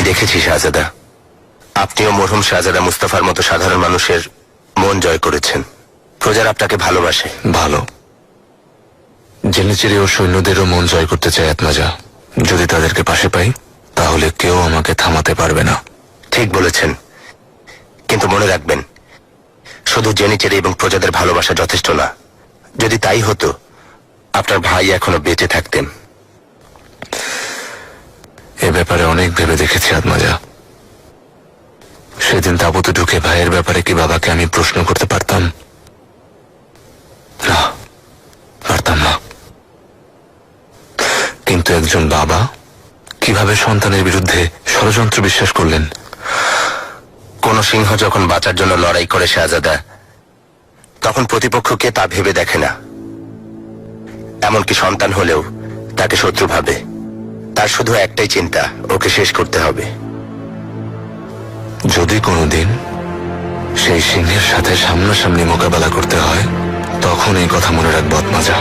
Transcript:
দেখেছি শাহজাদা, আপনিও মরহুম শাহজাদা মুস্তাফার মতো সাধারণ মানুষের মন জয় করেছেন। প্রজারা আপনাকে ভালোবাসে। ভালো, জেনেচিরে ও সৈন্যদেরও মন জয় করতে চায় আত্মাজা। যদি তাদেরকে পাশে পাই তাহলে কেউ আমাকে থামাতে পারবে না। ঠিক বলেছেন, কিন্তু মনে রাখবেন, শুধু জেনিচেরি এবং প্রজাদের ভালোবাসা যথেষ্ট না। যদি তাই হতো, আপনার ভাই এখনো বেঁচে থাকতেন। এ ব্যাপারে অনেক ভেবে দেখেছি আত্মাজা। সেদিন তাবুতে ঢুকে ভাইয়ের ব্যাপারে কি বাবাকে আমি প্রশ্ন করতে পারতাম? না, পারতাম না। কিন্তু একজন বাবা কিভাবে সন্তানের বিরুদ্ধে ষড়যন্ত্র বিশ্বাস করলেন? কোন সিংহ যখন বাঁচার জন্য লড়াই করে শাহজাদা, তখন প্রতিপক্ষকে তা ভেবে দেখে না। এমনকি সন্তান হলেও তাকে শত্রু ভাবে। তার শুধু একটাই চিন্তা, ওকে শেষ করতে হবে। যদি কোনোদিন সেই সিংহের সাথে সামনাসামনি মোকাবেলা করতে হয়, তখন এই কথা মনে রাখবো আত্মাজা।